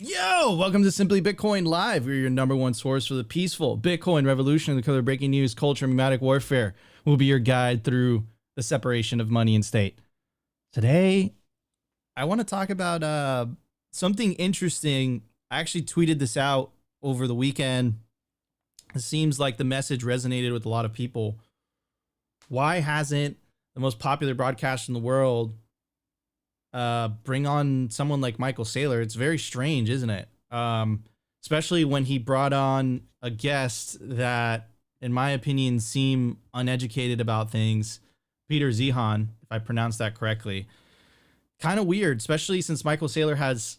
Yo, welcome to Simply Bitcoin Live. We're your number one source for the peaceful Bitcoin revolution and the color breaking news, culture, and pneumatic warfare. We'll be your guide through the separation of money and state. Today, I want to talk about something interesting. I actually tweeted this out over the weekend. It seems like the message resonated with a lot of people. Why hasn't the most popular broadcaster in the world bring on someone like Michael Saylor? It's very strange, isn't it? Especially when he brought on a guest that, in my opinion, seemed uneducated about things. Peter Zeihan, if I pronounced that correctly. Kind of weird, especially since Michael Saylor has,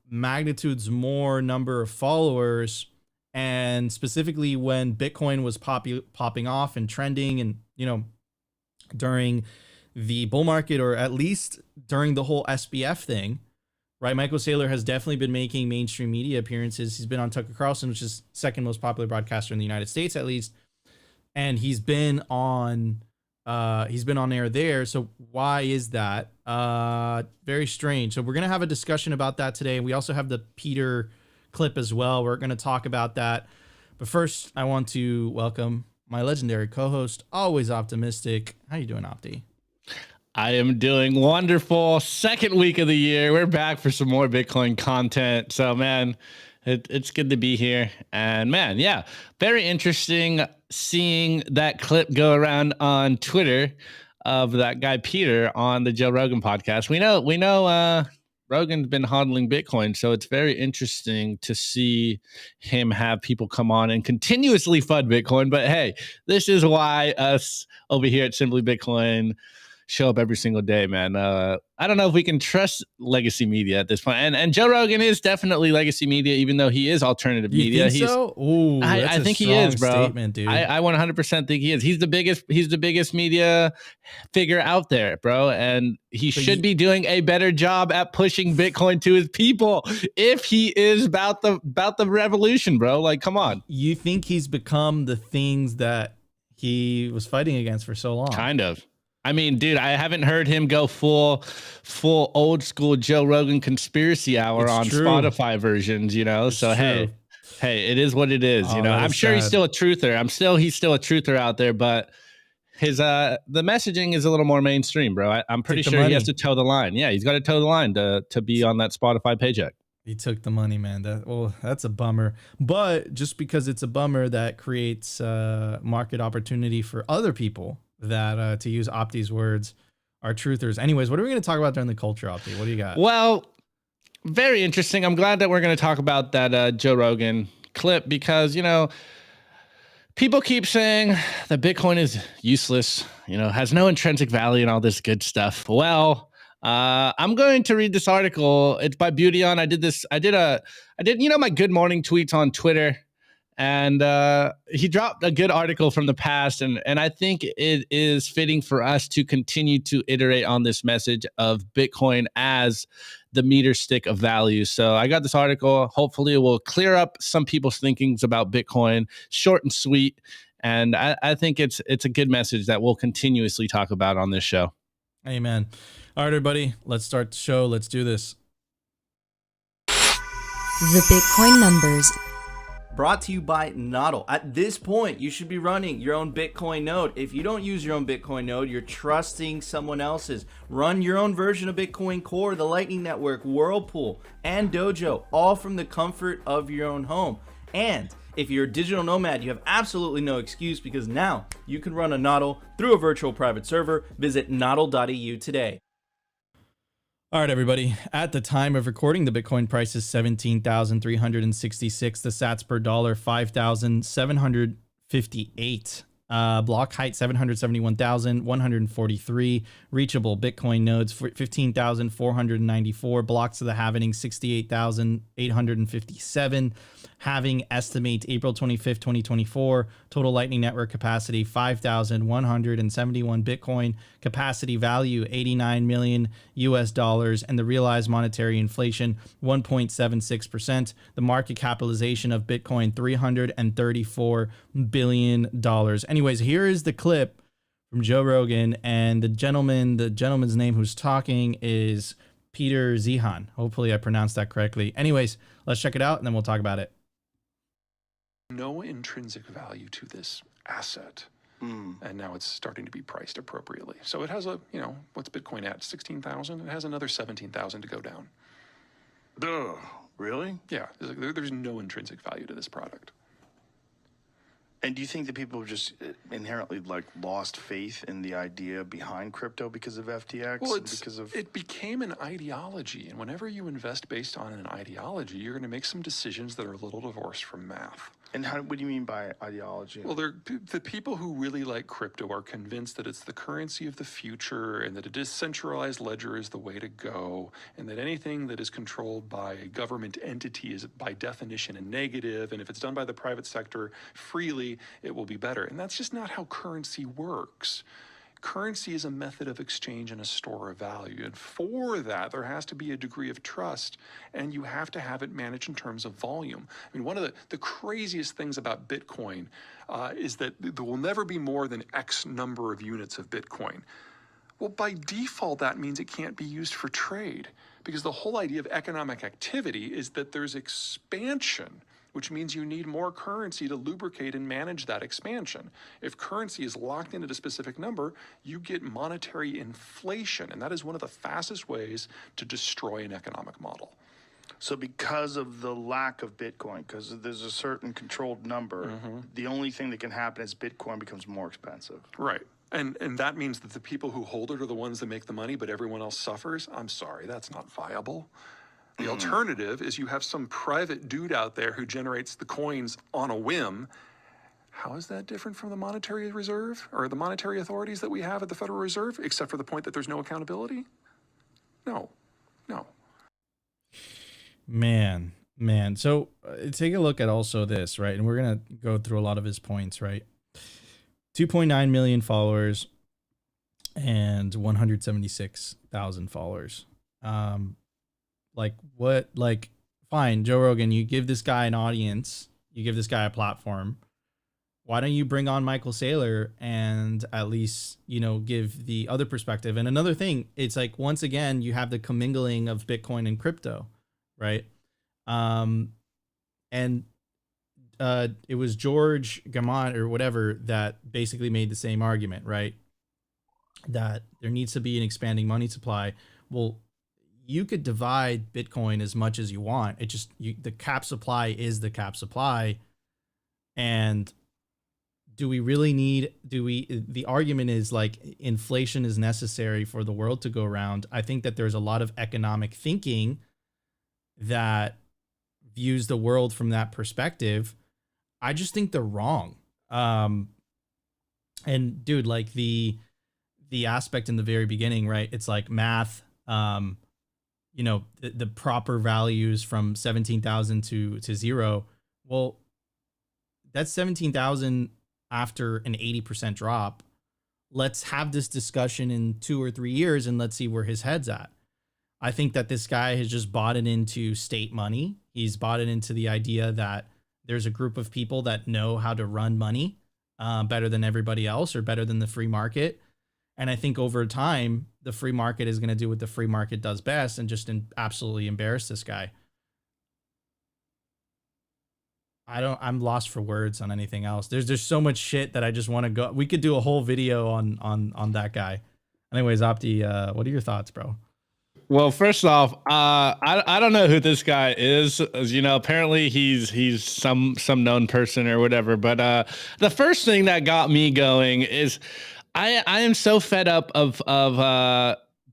magnitudes more number of followers, and specifically when Bitcoin was popping off and trending, and during the bull market, or at least during the whole SBF thing, right? Michael Saylor has definitely been making mainstream media appearances. He's been on Tucker Carlson, which is second most popular broadcaster in the United States, at least. And he's been on air there. So why is that? Very strange. So we're going to have a discussion about that today. We also have the Peter clip as well. We're going to talk about that. But first, I want to welcome my legendary co-host, always optimistic. How you doing, Opti? I am doing wonderful. Second week of the year. We're back for some more Bitcoin content. So, man, it's good to be here. And, man, yeah, very interesting seeing that clip go around on Twitter of that guy Peter on the Joe Rogan podcast. We know Rogan's been hodling Bitcoin, so it's very interesting to see him have people come on and continuously FUD Bitcoin. But, hey, this is why us over here at Simply Bitcoin show up every single day, man. I don't know if we can trust legacy media at this point. And Joe Rogan is definitely legacy media, even though he is alternative media. Think so? Ooh, I think he is, bro. Statement, dude. I 100% think he is. He's the biggest media figure out there, bro. And he should be doing a better job at pushing Bitcoin to his people if he is about the revolution, bro. Like, come on. You think he's become the things that he was fighting against for so long? Kind of. I mean, dude, I haven't heard him go full old school Joe Rogan conspiracy hour on Spotify versions, So hey, it is what it is. I'm sure he's still a truther. He's still a truther out there, but his the messaging is a little more mainstream, bro. I'm pretty sure he has to toe the line. Yeah, he's got to toe the line to be on that Spotify paycheck. He took the money, man. That's a bummer. But just because it's a bummer, that creates market opportunity for other people that, to use Opti's words, are truthers. Anyways, what are we going to talk about during the culture, Opti? What do you got? Well, very interesting. I'm glad that we're going to talk about that Joe Rogan clip because, people keep saying that Bitcoin is useless, has no intrinsic value and all this good stuff. Well, I'm going to read this article. It's by Beautyon. I did my good morning tweets on Twitter. And he dropped a good article from the past, and I think it is fitting for us to continue to iterate on this message of Bitcoin as the meter stick of value. So I got this article. Hopefully it will clear up some people's thinkings about Bitcoin, short and sweet. And I think it's a good message that we'll continuously talk about on this show. Amen. All right, everybody, let's start the show. Let's do this. The Bitcoin numbers. Brought to you by NODL. At this point, you should be running your own Bitcoin node. If you don't use your own Bitcoin node, you're trusting someone else's. Run your own version of Bitcoin Core, the Lightning Network, Whirlpool, and Dojo, all from the comfort of your own home. And if you're a digital nomad, you have absolutely no excuse because now you can run a NODL through a virtual private server. Visit nodl.eu today. All right, everybody. At the time of recording, the Bitcoin price is 17,366. The sats per dollar, 5,758. Block height, 771,143. Reachable Bitcoin nodes, 15,494. Blocks of the halvening, 68,857. Halving estimate April 25th, 2024. Total Lightning Network capacity, 5,171 Bitcoin. Capacity value, 89 million US dollars. And the realized monetary inflation, 1.76%. The market capitalization of Bitcoin, $334 billion. Anyways, here is the clip from Joe Rogan, and the gentleman's name who's talking is Peter Zihan. Hopefully I pronounced that correctly. Anyways, let's check it out and then we'll talk about it. No intrinsic value to this asset. And now it's starting to be priced appropriately. So it has a, what's Bitcoin at? 16,000? It has another 17,000 to go down. Duh, really? Yeah, there's no intrinsic value to this product. And do you think that people have just inherently lost faith in the idea behind crypto because of FTX? Well, it became an ideology, and whenever you invest based on an ideology, you're going to make some decisions that are a little divorced from math. And what do you mean by ideology? Well, the people who really like crypto are convinced that it's the currency of the future and that a decentralized ledger is the way to go, and that anything that is controlled by a government entity is by definition a negative, and if it's done by the private sector freely, it will be better. And that's just not how currency works. Currency is a method of exchange and a store of value. And for that, there has to be a degree of trust, and you have to have it managed in terms of volume. I mean, one of the craziest things about Bitcoin is that there will never be more than X number of units of Bitcoin. Well, by default, that means it can't be used for trade, because the whole idea of economic activity is that there's expansion, which means you need more currency to lubricate and manage that expansion. If currency is locked in at a specific number, you get monetary inflation, and that is one of the fastest ways to destroy an economic model. So because of the lack of Bitcoin, because there's a certain controlled number, the only thing that can happen is Bitcoin becomes more expensive. Right. And that means that the people who hold it are the ones that make the money, but everyone else suffers? I'm sorry, that's not viable. The alternative is you have some private dude out there who generates the coins on a whim. How is that different from the monetary reserve or the monetary authorities that we have at the Federal Reserve, except for the point that there's no accountability? No. Man. So take a look at also this, right? And we're going to go through a lot of his points, right? 2.9 million followers and 176,000 followers. Fine, Joe Rogan, you give this guy an audience, you give this guy a platform. Why don't you bring on Michael Saylor and at least, give the other perspective? And another thing, it's like, once again, you have the commingling of Bitcoin and crypto, right? It was George Gamont or whatever that basically made the same argument, right? That there needs to be an expanding money supply. Well, you could divide Bitcoin as much as you want. It just, the cap supply is the cap supply. And do we really need, the argument is like inflation is necessary for the world to go around. I think that there's a lot of economic thinking that views the world from that perspective. I just think they're wrong. And dude, like the aspect in the very beginning, right? It's like math, the proper values from 17,000 to zero. Well, that's 17,000 after an 80% drop. Let's have this discussion in 2 or 3 years and let's see where his head's at. I think that this guy has just bought it into state money. He's bought it into the idea that there's a group of people that know how to run money better than everybody else or better than the free market. And I think over time, the free market is going to do what the free market does best and just absolutely embarrass this guy. I'm lost for words on anything else. There's so much shit that I just want to go. We could do a whole video on that guy. Anyways, Opti, what are your thoughts, bro? Well, first off, I don't know who this guy is. As you know, apparently he's some known person or whatever. But the first thing that got me going is I am so fed up of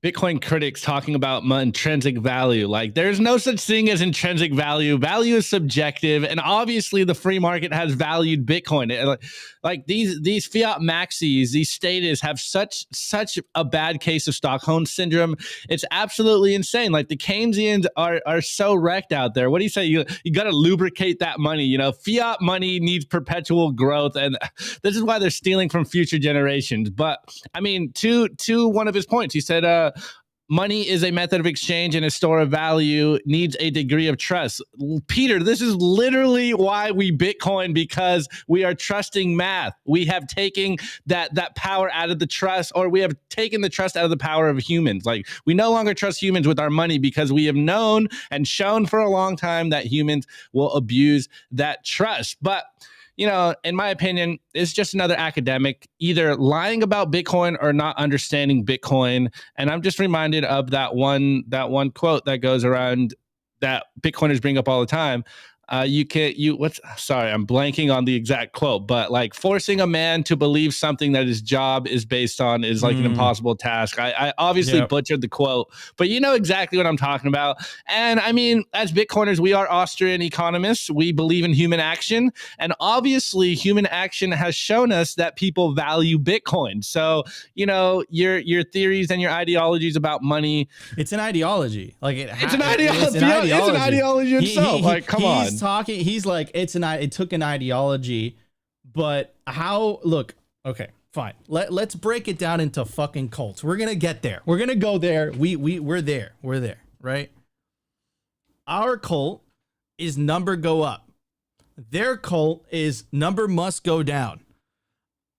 Bitcoin critics talking about intrinsic value. Like, there's no such thing as intrinsic value. Value is subjective, and obviously the free market has valued Bitcoin. Like these fiat maxis, these status have such a bad case of Stockholm syndrome. It's absolutely insane. Like, the Keynesians are so wrecked out there. What do you say? You got to lubricate that money. Fiat money needs perpetual growth, and this is why they're stealing from future generations. But I mean, to one of his points, he said, money is a method of exchange and a store of value, needs a degree of trust. Peter, this is literally why we Bitcoin, because we are trusting math. We have taken that power out of the trust, or we have taken the trust out of the power of humans. Like, we no longer trust humans with our money because we have known and shown for a long time that humans will abuse that trust. But you know, in my opinion, it's just another academic either lying about Bitcoin or not understanding Bitcoin. And I'm just reminded of that one quote that goes around that Bitcoiners bring up all the time. I'm blanking on the exact quote, but like, forcing a man to believe something that his job is based on is like an impossible task. I obviously butchered the quote, but you know exactly what I'm talking about. And I mean, as Bitcoiners, we are Austrian economists. We believe in human action. And obviously human action has shown us that people value Bitcoin. So, you know, your theories and your ideologies about money. It's an ideology. Like it's an ideology itself. Like, come on. He's like, it took an ideology, but how? Look, okay, fine. Let's break it down into fucking cults. We're gonna get there. We're gonna go there. We're there, right? Our cult is number go up. Their cult is number must go down.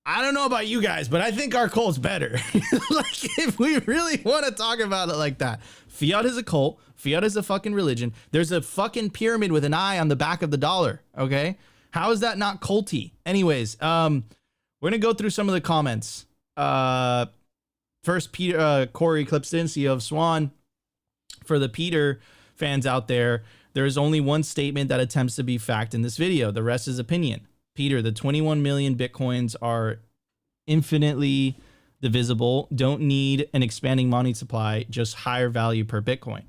I don't know about you guys, but I think our cult's better. Like, if we really want to talk about it like that. Fiat is a cult. Fiat is a fucking religion. There's a fucking pyramid with an eye on the back of the dollar, okay? How is that not culty? Anyways, we're going to go through some of the comments. First, Corey Clipston, CEO of Swan. For the Peter fans out there, there is only one statement that attempts to be fact in this video. The rest is opinion. Peter, the 21 million Bitcoins are infinitely divisible, don't need an expanding money supply, just higher value per Bitcoin.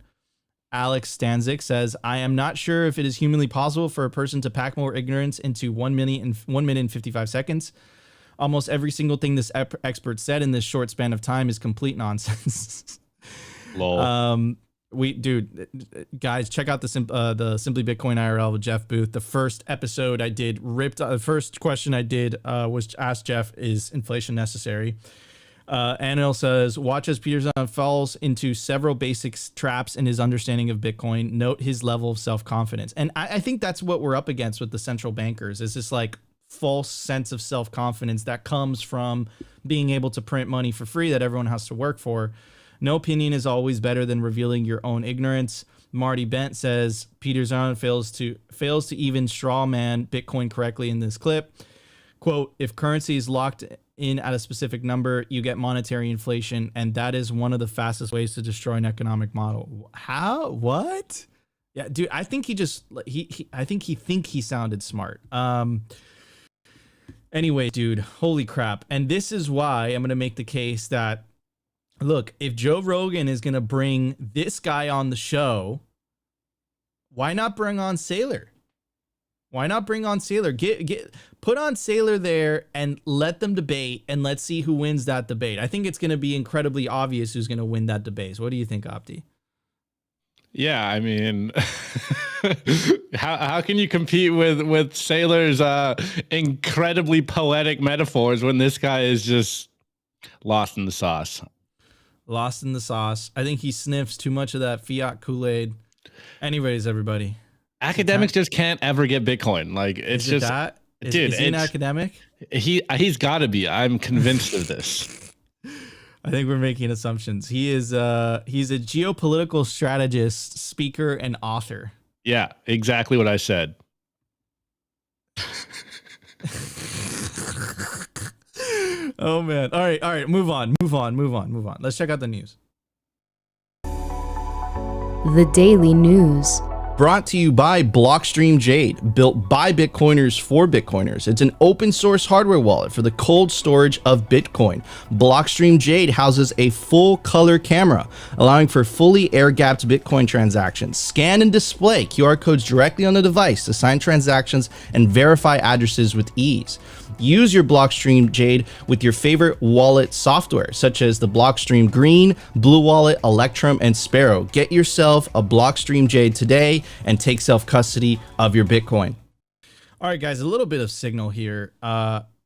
Alex Stanzik says, I am not sure if it is humanly possible for a person to pack more ignorance into 1 minute and 55 seconds. Almost every single thing this expert said in this short span of time is complete nonsense. Lol. Guys, check out the Simply Bitcoin IRL with Jeff Booth. The first episode I did the first question I did was ask Jeff, is inflation necessary? Anil says, watch as Peterson falls into several basic traps in his understanding of Bitcoin. Note his level of self-confidence. And I think that's what we're up against with the central bankers, is this like false sense of self-confidence that comes from being able to print money for free that everyone has to work for. No opinion is always better than revealing your own ignorance. Marty Bent says Peter Zahn fails to even straw man Bitcoin correctly in this clip. Quote, if currency is locked in at a specific number, you get monetary inflation, and that is one of the fastest ways to destroy an economic model. How? What? Yeah, dude, I think he sounded smart. Anyway, dude, holy crap. And this is why I'm going to make the case that, look, if Joe Rogan is going to bring this guy on the show, why not bring on Saylor? Why not bring on Saylor? Put on Saylor there and let them debate, and let's see who wins that debate. I think it's going to be incredibly obvious who's going to win that debate. So what do you think, Opti? Yeah, I mean, how can you compete with Saylor's incredibly poetic metaphors when this guy is just lost in the sauce? Lost in the sauce. I think he sniffs too much of that fiat Kool-Aid. Anyways, everybody. Academics just can't ever get Bitcoin. Like, it's just that. Dude, is he an academic? He's got to be. I'm convinced of this. I think we're making assumptions. He's a geopolitical strategist, speaker, and author. Yeah, exactly what I said. Oh man. All right. Move on. Let's check out the news. The Daily News. Brought to you by Blockstream Jade, built by Bitcoiners for Bitcoiners. It's an open source hardware wallet for the cold storage of Bitcoin. Blockstream Jade houses a full color camera, allowing for fully air-gapped Bitcoin transactions. Scan and display QR codes directly on the device to sign transactions and verify addresses with ease. Use your Blockstream Jade with your favorite wallet software, such as the Blockstream Green, Blue Wallet, Electrum, and Sparrow. Get yourself a Blockstream Jade today and take self-custody of your Bitcoin. All right, guys, a little bit of signal here.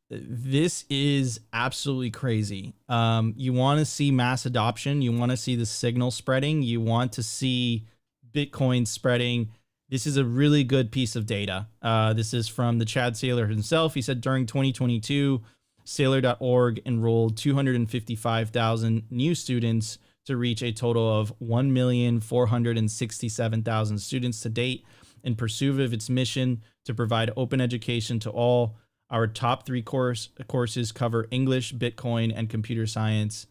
this is absolutely crazy. You want to see mass adoption. You want to see the signal spreading. You want to see Bitcoin spreading. This is a really good piece of data. This is from the Chad Saylor himself. He said during 2022, Saylor.org enrolled 255,000 new students to reach a total of 1,467,000 students to date in pursuit of its mission to provide open education to all. Our top 3 courses cover English, Bitcoin, and computer science.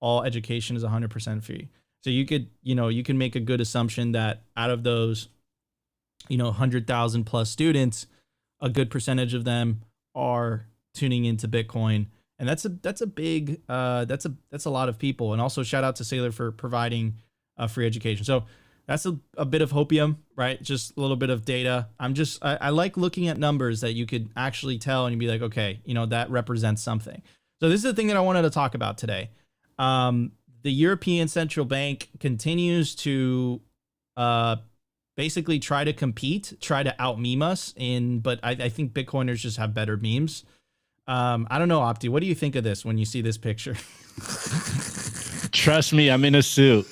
All education is 100% free. So you can make a good assumption that out of those, 100,000 plus students, a good percentage of them are tuning into Bitcoin. And that's a big, that's a lot of people. And also shout out to Saylor for providing free education. So that's a bit of hopium, right? Just a little bit of data. I like looking at numbers that you could actually tell and you'd be like, okay, that represents something. So this is the thing that I wanted to talk about today. The European Central Bank continues to basically try to compete, try to out-meme us but I think Bitcoiners just have better memes. I don't know, Opti, what do you think of this when you see this picture? Trust me, I'm in a suit.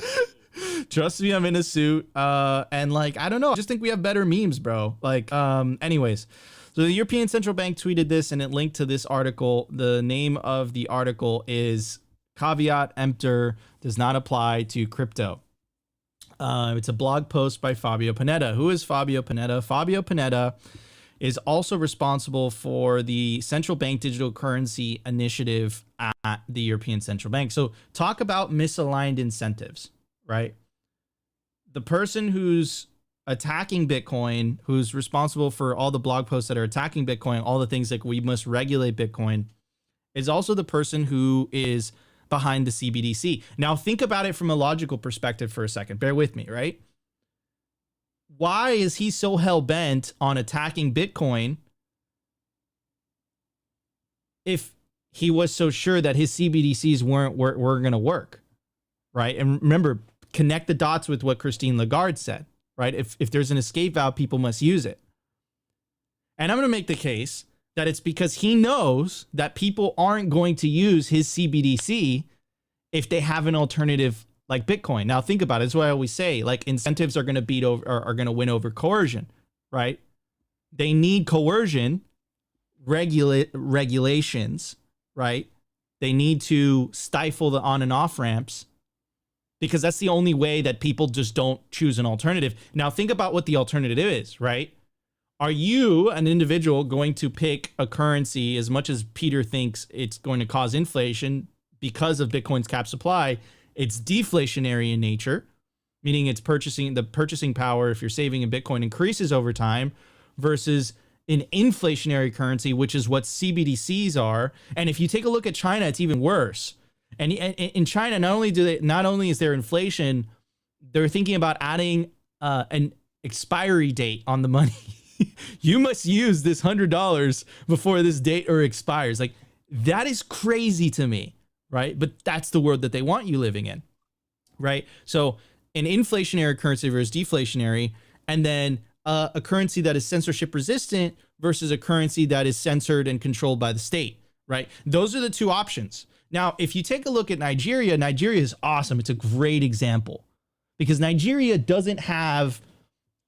Trust me, I'm in a suit. And I don't know. I just think we have better memes, bro. Anyways. So the European Central Bank tweeted this and it linked to this article. The name of the article is Caveat Emptor Does Not Apply to Crypto. It's a blog post by Fabio Panetta. Who is Fabio Panetta? Fabio Panetta is also responsible for the Central Bank Digital Currency Initiative at the European Central Bank. So talk about misaligned incentives, right? The person who's attacking Bitcoin, who's responsible for all the blog posts that are attacking Bitcoin, all the things like we must regulate Bitcoin, is also the person who is behind the CBDC. Now think about it from a logical perspective for a second. Bear with me, right? Why is he so hell-bent on attacking Bitcoin if he was so sure that his CBDCs were going to work, right? And remember, connect the dots with what Christine Lagarde said, right? If there's an escape valve, people must use it. And I'm going to make the case that it's because he knows that people aren't going to use his CBDC if they have an alternative like Bitcoin. Now think about it. That's what I always say, incentives are going to win over coercion, right? They need coercion, regulations, right? They need to stifle the on and off ramps because that's the only way that people just don't choose an alternative. Now think about what the alternative is, right? Are you, an individual, going to pick a currency as much as Peter thinks it's going to cause inflation because of Bitcoin's cap supply? It's deflationary in nature, meaning the purchasing power, if you're saving in Bitcoin, increases over time, versus an inflationary currency, which is what CBDCs are. And if you take a look at China, it's even worse. And in China, not only is there inflation, they're thinking about adding an expiry date on the money. You must use this $100 before this date or expires. That is crazy to me. Right? But that's the world that they want you living in, right? So an inflationary currency versus deflationary, and then a currency that is censorship resistant versus a currency that is censored and controlled by the state, right? Those are the two options. Now, if you take a look at Nigeria is awesome. It's a great example because Nigeria doesn't have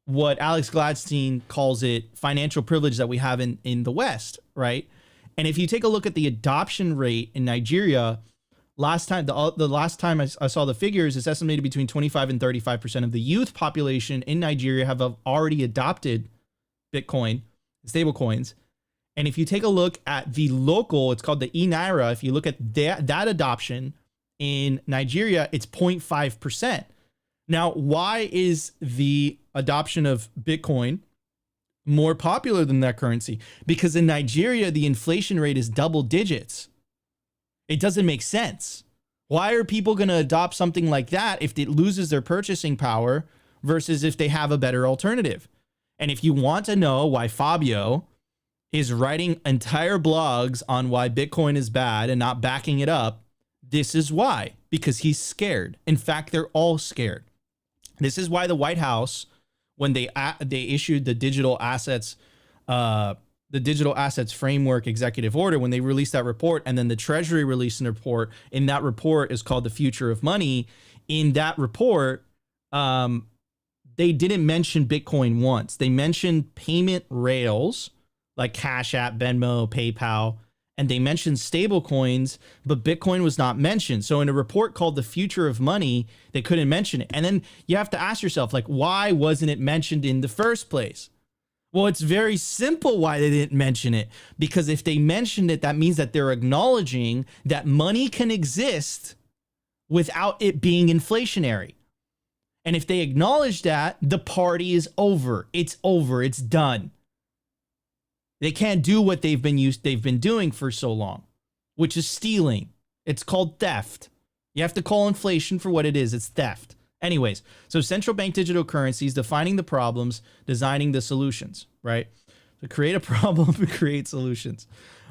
what Alex Gladstein calls it financial privilege that we have in the West, right? And if you take a look at the adoption rate in Nigeria, the last time I saw the figures, it's estimated between 25 and 35% of the youth population in Nigeria have already adopted Bitcoin, stable coins. And if you take a look at the local, it's called the e-Naira. If you look at that adoption in Nigeria, it's 0.5%. Now, why is the adoption of Bitcoin more popular than that currency? Because in Nigeria, the inflation rate is double digits. It doesn't make sense. Why are people going to adopt something like that if it loses their purchasing power versus if they have a better alternative? And if you want to know why Fabio is writing entire blogs on why Bitcoin is bad and not backing it up, this is why. Because he's scared. In fact, they're all scared. This is why the White House, when they issued the digital assets the Digital Assets Framework Executive Order, when they released that report, and then the Treasury released a report, and that report is called The Future of Money. In that report, they didn't mention Bitcoin once. They mentioned payment rails like Cash App, Venmo, PayPal, and they mentioned stable coins, but Bitcoin was not mentioned. So in a report called The Future of Money, they couldn't mention it. And then you have to ask yourself, like, why wasn't it mentioned in the first place? Well, it's very simple why they didn't mention it. Because if they mentioned it, that means that they're acknowledging that money can exist without it being inflationary. And if they acknowledge that, the party is over. It's over. It's done. They can't do what they've been doing for so long, which is stealing. It's called theft. You have to call inflation for what it is. It's theft. Anyways, so central bank digital currencies, defining the problems, designing the solutions, right? To create a problem, to create solutions.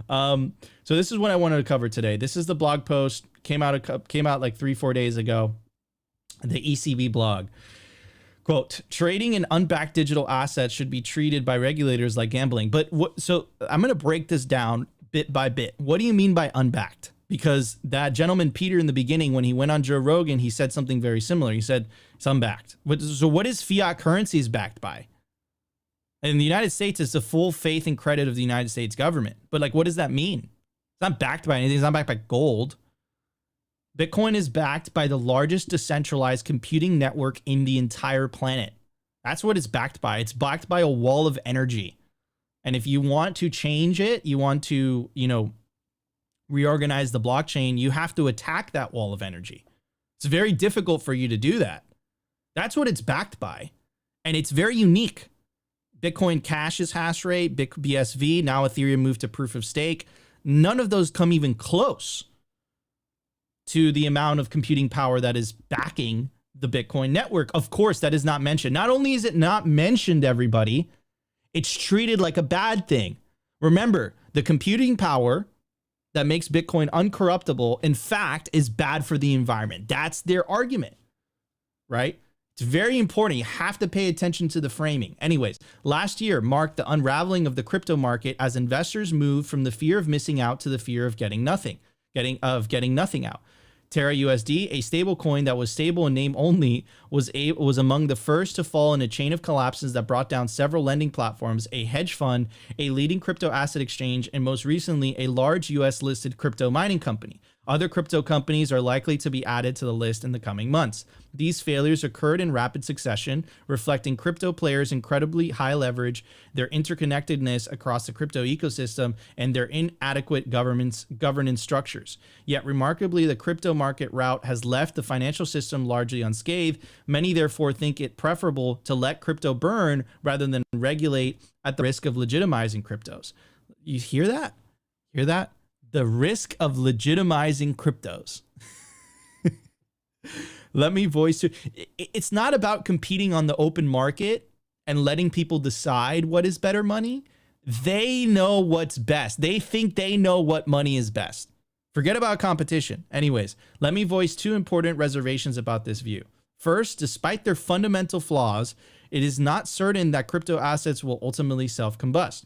So this is what I wanted to cover today. This is the blog post, came out like 3-4 days ago, the ECB blog. Quote, trading in unbacked digital assets should be treated by regulators like gambling. But so I'm going to break this down bit by bit. What do you mean by unbacked? Because that gentleman, Peter, in the beginning, when he went on Joe Rogan, he said something very similar. He said, it's unbacked. So what is fiat currencies backed by? In the United States, it's the full faith and credit of the United States government. But like, what does that mean? It's not backed by anything. It's not backed by gold. Bitcoin is backed by the largest decentralized computing network in the entire planet. That's what it's backed by. It's backed by a wall of energy. And if you want to change it, you want to, reorganize the blockchain, you have to attack that wall of energy. It's very difficult for you to do that. That's what it's backed by. And it's very unique. Bitcoin Cash's hash rate, BSV, now Ethereum moved to proof of stake. None of those come even close to the amount of computing power that is backing the Bitcoin network. Of course, that is not mentioned. Not only is it not mentioned, everybody, it's treated like a bad thing. Remember, the computing power that makes Bitcoin uncorruptible, in fact, is bad for the environment. That's their argument, right? It's very important. You have to pay attention to the framing. Anyways, last year marked the unraveling of the crypto market as investors moved from the fear of missing out to the fear of getting nothing out. Terra USD, a stable coin that was stable in name only, was among the first to fall in a chain of collapses that brought down several lending platforms, a hedge fund, a leading crypto asset exchange, and most recently, a large US-listed crypto mining company. Other crypto companies are likely to be added to the list in the coming months. These failures occurred in rapid succession, reflecting crypto players' incredibly high leverage, their interconnectedness across the crypto ecosystem, and their inadequate governance structures. Yet remarkably, the crypto market rout has left the financial system largely unscathed. Many therefore think it preferable to let crypto burn rather than regulate at the risk of legitimizing cryptos. You hear that? Hear that? The risk of legitimizing cryptos. Let me voice to it's not about competing on the open market and letting people decide what is better money. They know what's best. They think they know what money is best. Forget about competition. Anyways, let me voice two important reservations about this view. First, despite their fundamental flaws, it is not certain that crypto assets will ultimately self-combust.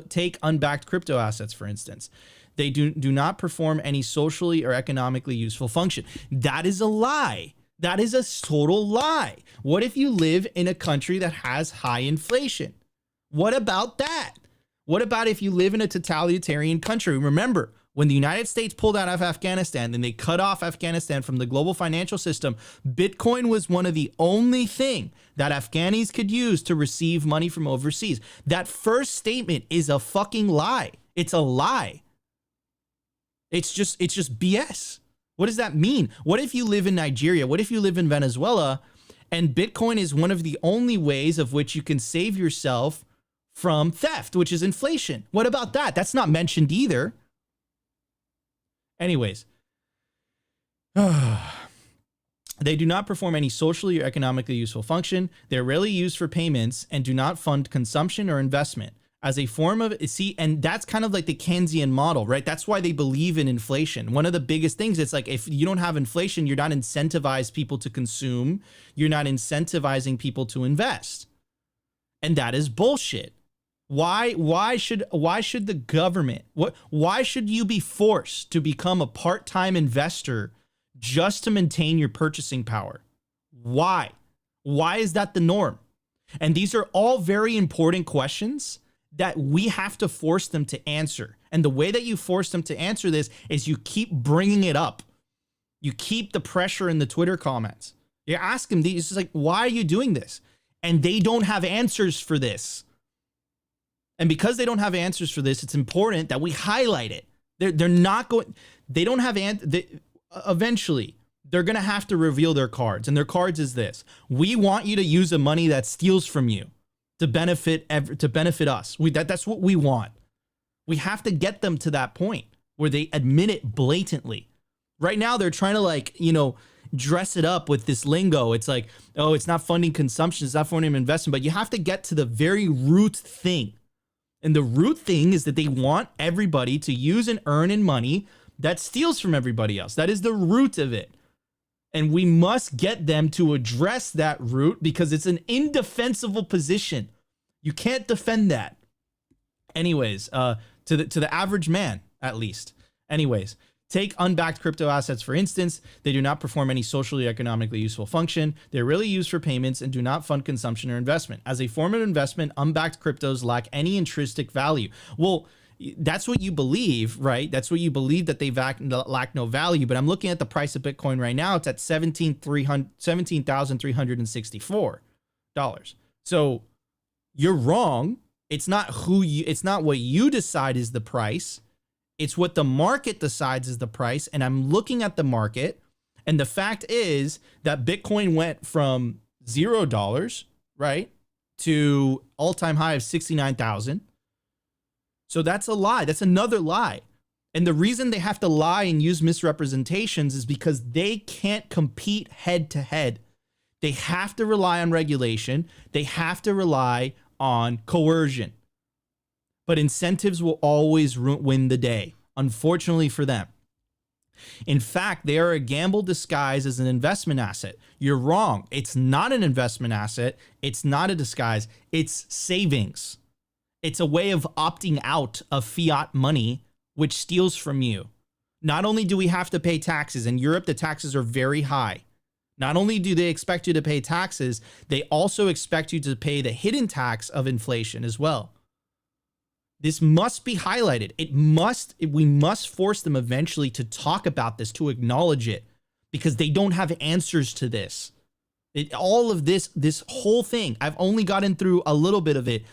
Take unbacked crypto assets, for instance. They do not perform any socially or economically useful function. That is a lie. That is a total lie. What if you live in a country that has high inflation? What about that? What about if you live in a totalitarian country? Remember, when the United States pulled out of Afghanistan and they cut off Afghanistan from the global financial system, Bitcoin was one of the only thing that Afghanis could use to receive money from overseas. That first statement is a fucking lie. It's a lie. It's just BS. What does that mean? What if you live in Nigeria? What if you live in Venezuela and Bitcoin is one of the only ways of which you can save yourself from theft, which is inflation? What about that? That's not mentioned either. Anyways, they do not perform any socially or economically useful function. They're rarely used for payments and do not fund consumption or investment. As a form of, and that's kind of like the Keynesian model, right? That's why they believe in inflation. One of the biggest things, it's like, if you don't have inflation, you're not incentivizing people to consume. You're not incentivizing people to invest. And that is bullshit. Why should the government, why should you be forced to become a part-time investor just to maintain your purchasing power? Why? Why is that the norm? And these are all very important questions that we have to force them to answer. And the way that you force them to answer this is you keep bringing it up. You keep the pressure in the Twitter comments. You ask them these, it's like, why are you doing this? And they don't have answers for this. And because they don't have answers for this, it's important that we highlight it. They're not going, they don't have, eventually, they're going to have to reveal their cards. And their cards is this: we want you to use the money that steals from you to benefit us. That's what we want. We have to get them to that point where they admit it blatantly. Right now, they're trying to dress it up with this lingo. It's like, oh, it's not funding consumption, it's not funding investment, but you have to get to the very root thing. And the root thing is that they want everybody to use and earn in money that steals from everybody else. That is the root of it. And we must get them to address that root because it's an indefensible position. You can't defend that. Anyways, to the average man, at least. Anyways, take unbacked crypto assets, for instance. They do not perform any socially economically useful function. They're really used for payments and do not fund consumption or investment. As a form of investment, unbacked cryptos lack any intrinsic value. Well, that's what you believe, right? That's what you believe, that they lack no value. But I'm looking at the price of Bitcoin right now. It's at $17,364. So you're wrong. It's not what you decide is the price. It's what the market decides is the price. And I'm looking at the market, and the fact is that Bitcoin went from $0, right, to all-time high of 69,000. So that's a lie. That's another lie. And the reason they have to lie and use misrepresentations is because they can't compete head to head. They have to rely on regulation. They have to rely on coercion. But incentives will always win the day, unfortunately for them. In fact, they are a gamble disguised as an investment asset. You're wrong. It's not an investment asset. It's not a disguise. It's savings. It's a way of opting out of fiat money, which steals from you. Not only do we have to pay taxes, in Europe, the taxes are very high. Not only do they expect you to pay taxes, they also expect you to pay the hidden tax of inflation as well. This must be highlighted. We must force them eventually to talk about this, to acknowledge it, because they don't have answers to this. All of this whole thing, I've only gotten through a little bit of it.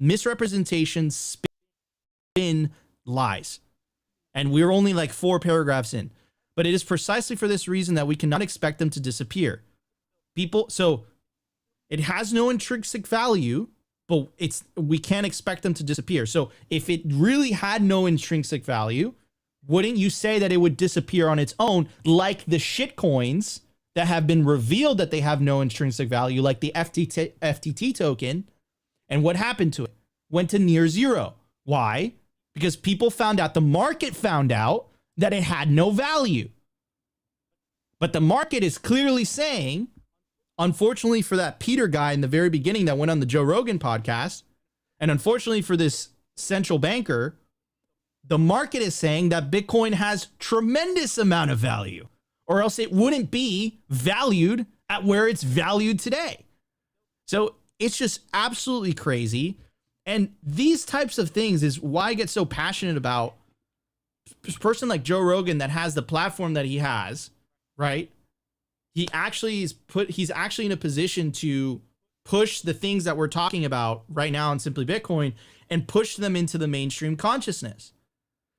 Misrepresentation, spin, lies. And we're only like 4 paragraphs in. But it is precisely for this reason that we cannot expect them to disappear. So it has no intrinsic value, but we can't expect them to disappear. So if it really had no intrinsic value, wouldn't you say that it would disappear on its own, like the shit coins that have been revealed that they have no intrinsic value, like the FTT token? And what happened to it? Went to near zero. Why? Because people found out, the market found out that it had no value. But the market is clearly saying, unfortunately for that Peter guy in the very beginning that went on the Joe Rogan podcast, and unfortunately for this central banker, the market is saying that Bitcoin has tremendous amount of value, or else it wouldn't be valued at where it's valued today. So it's just absolutely crazy. And these types of things is why I get so passionate about a person like Joe Rogan that has the platform that he has, right? He's actually in a position to push the things that we're talking about right now in Simply Bitcoin and push them into the mainstream consciousness.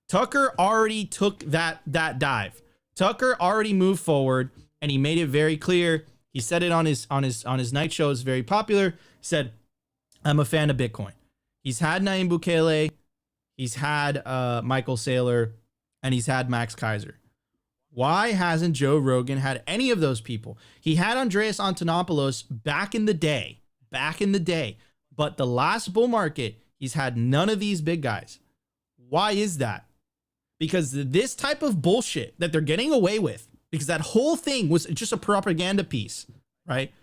Tucker already took that dive. Tucker already moved forward, and he made it very clear. He said it on his night show. It's very popular. He said, I'm a fan of Bitcoin. He's had Nayib Bukele, he's had Michael Saylor, and he's had Max Kaiser. Why hasn't Joe Rogan had any of those people? He had Andreas Antonopoulos back in the day, but the last bull market, he's had none of these big guys. Why is that? Because this type of bullshit that they're getting away with, because that whole thing was just a propaganda piece, right?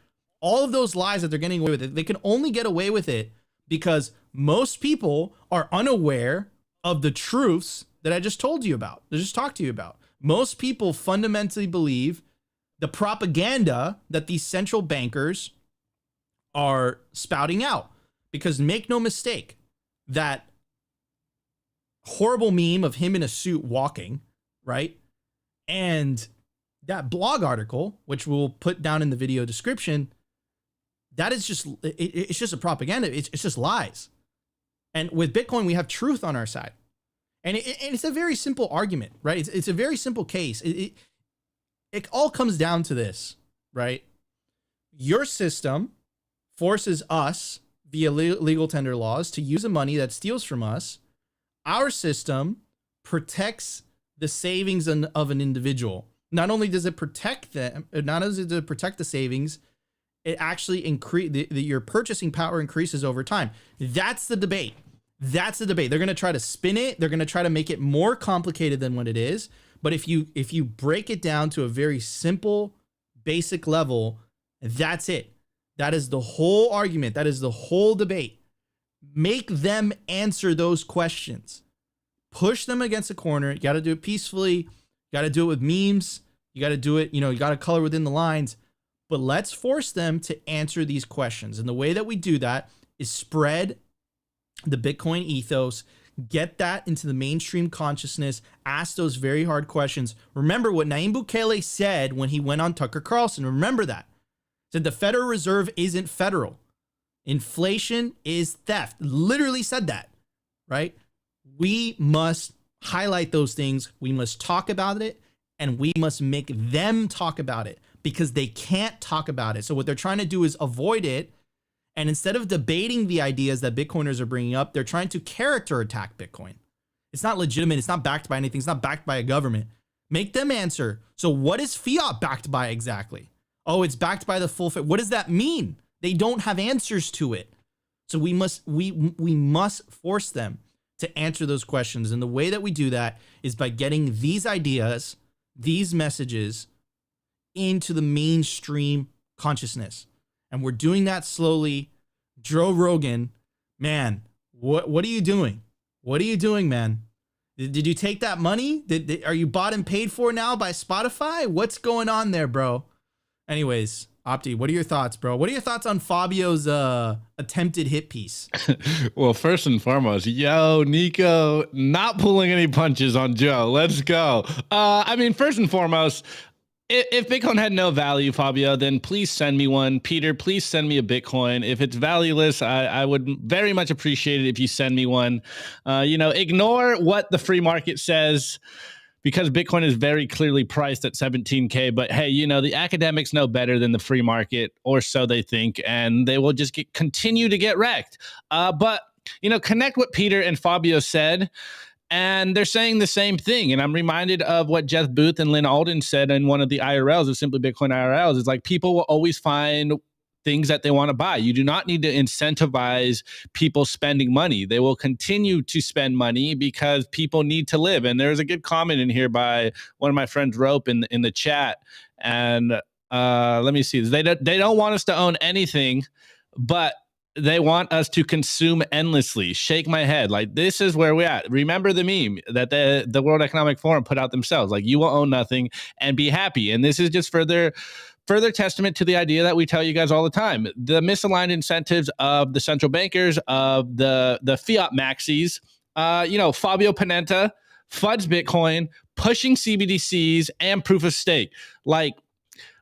All of those lies that they're getting away with, they can only get away with it because most people are unaware of the truths that I just told you about. I just talked to you about. Most people fundamentally believe the propaganda that these central bankers are spouting out. Because make no mistake, that horrible meme of him in a suit walking, right? And that blog article, which we'll put down in the video description, that is just, it's just a propaganda. It's just lies. And with Bitcoin, we have truth on our side. And it's a very simple argument, right? It's a very simple case. It all comes down to this, right? Your system forces us via legal tender laws to use the money that steals from us. Our system protects the savings of an individual. Not only does it protect them, not only does it protect the savings, it actually your purchasing power increases over time. That's the debate. That's the debate. They're going to try to spin it. They're going to try to make it more complicated than what it is. But if you break it down to a very simple, basic level, that's it. That is the whole argument. That is the whole debate. Make them answer those questions. Push them against a corner. You got to do it peacefully. You got to do it with memes. You got to do it, you got to color within the lines. But let's force them to answer these questions. And the way that we do that is spread the Bitcoin ethos, get that into the mainstream consciousness, ask those very hard questions. Remember what Nayib Bukele said when he went on Tucker Carlson. Remember that. Said the Federal Reserve isn't federal. Inflation is theft. Literally said that, right? We must highlight those things. We must talk about it, and we must make them talk about it because they can't talk about it. So what they're trying to do is avoid it. And instead of debating the ideas that Bitcoiners are bringing up, they're trying to character attack Bitcoin. It's not legitimate. It's not backed by anything. It's not backed by a government. Make them answer. So what is fiat backed by exactly? Oh, it's backed by the full fiat. What does that mean? They don't have answers to it. So we must force them to answer those questions. And the way that we do that is by getting these ideas, these messages into the mainstream consciousness. And we're doing that slowly. Joe Rogan, man, what are you doing? What are you doing, man? Did you take that money? Are you bought and paid for now by Spotify? What's going on there, bro? Anyways, Opti, what are your thoughts, bro? What are your thoughts on Fabio's attempted hit piece? Well, first and foremost, Nico, not pulling any punches on Joe. Let's go. First and foremost, if Bitcoin had no value, Fabio, then please send me one. Peter, please send me a Bitcoin. If it's valueless, I would very much appreciate it if you send me one. Ignore what the free market says because Bitcoin is very clearly priced at 17K. But hey, the academics know better than the free market, or so they think, and they will just continue to get wrecked. But connect what Peter and Fabio said. And they're saying the same thing. And I'm reminded of what Jeff Booth and Lynn Alden said in one of the IRLs of Simply Bitcoin IRLs. It's like people will always find things that they want to buy. You do not need to incentivize people spending money. They will continue to spend money because people need to live. And there's a good comment in here by one of my friends, Rope, in the chat. And let me see. They don't want us to own anything, but they want us to consume endlessly. Shake my head. Like, this is where we're at. Remember the meme that the World Economic Forum put out themselves. Like, you will own nothing and be happy. And this is just further testament to the idea that we tell you guys all the time. The misaligned incentives of the central bankers, of the fiat maxis, Fabio Panetta, Fudge Bitcoin, pushing CBDCs and proof of stake. Like,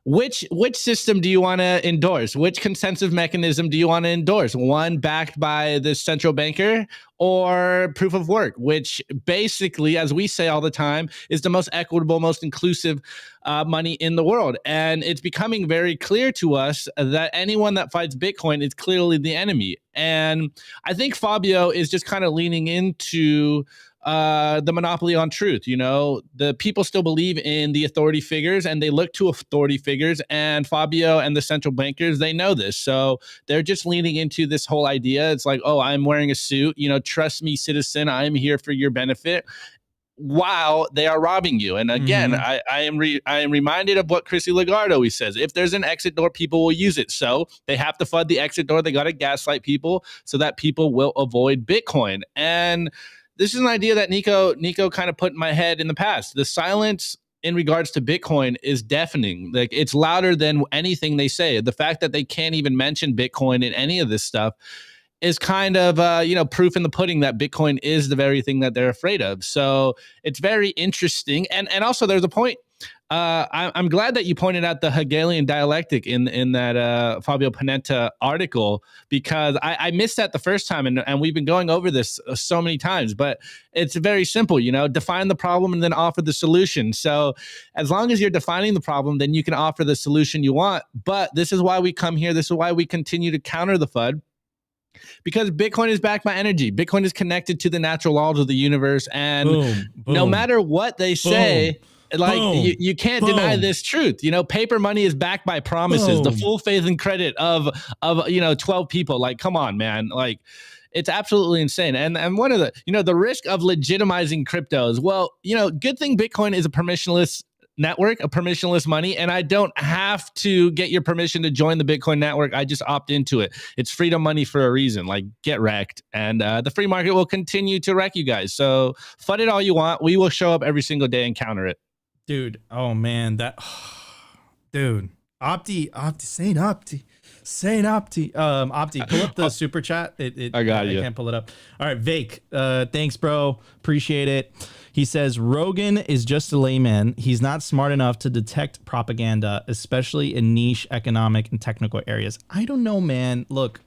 which system do you want to endorse? Which consensus mechanism do you want to endorse? One backed by the central banker or proof of work, which basically, as we say all the time, is the most equitable, most inclusive money in the world. And it's becoming very clear to us that anyone that fights Bitcoin is clearly the enemy. And I think Fabio is just kind of leaning into the monopoly on truth. The people still believe in the authority figures and they look to authority figures, and Fabio and the central bankers, they know this. So they're just leaning into this whole idea. It's like, oh, I'm wearing a suit, trust me, citizen, I'm here for your benefit. while they are robbing you. And again, I am reminded of what Chrissy Lagarde always says: if there's an exit door, people will use it. So they have to flood the exit door. They got to gaslight people so that people will avoid Bitcoin. And this is an idea that Nico kind of put in my head in the past. The silence in regards to Bitcoin is deafening. Like, it's louder than anything they say. The fact that they can't even mention Bitcoin in any of this stuff is kind of, proof in the pudding that Bitcoin is the very thing that they're afraid of. So it's very interesting. And also there's a point. I'm glad that you pointed out the Hegelian dialectic in that Fabio Panetta article, because I missed that the first time. And we've been going over this so many times, but it's very simple, define the problem and then offer the solution. So as long as you're defining the problem, then you can offer the solution you want. But this is why we come here. This is why we continue to counter the FUD. Because Bitcoin is backed by energy. Bitcoin is connected to the natural laws of the universe. And no matter what they say, you can't deny this truth. Paper money is backed by promises, the full faith and credit of 12 people. Like, come on, man. Like, it's absolutely insane. And one of the risk of legitimizing cryptos. Well, good thing Bitcoin is a permissionless network, a permissionless money, and I don't have to get your permission to join the Bitcoin network. I just opt into it. It's freedom money for a reason. Like, get wrecked, and the free market will continue to wreck you guys. So FUD it all you want. We will show up every single day and counter it, dude. Oh man, dude. Opti, Saint Opti. Opti, pull up the super chat. I got you. I can't pull it up. All right, Vake. Thanks, bro. Appreciate it. He says, Rogan is just a layman. He's not smart enough to detect propaganda, especially in niche economic and technical areas. I don't know, man. Look,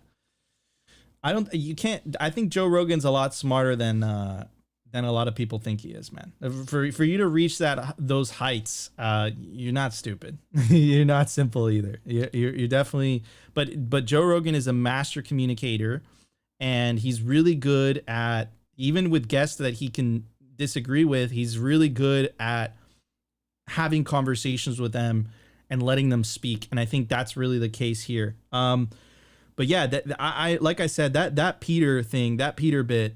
I think Joe Rogan's a lot smarter than a lot of people think he is, man. For you to reach those heights, you're not stupid. You're not simple either. You're definitely, but Joe Rogan is a master communicator, and he's really good at, even with guests that he can disagree with, he's really good at having conversations with them and letting them speak. And I think that's really the case here. But yeah, I like I said, that Peter thing, that Peter bit,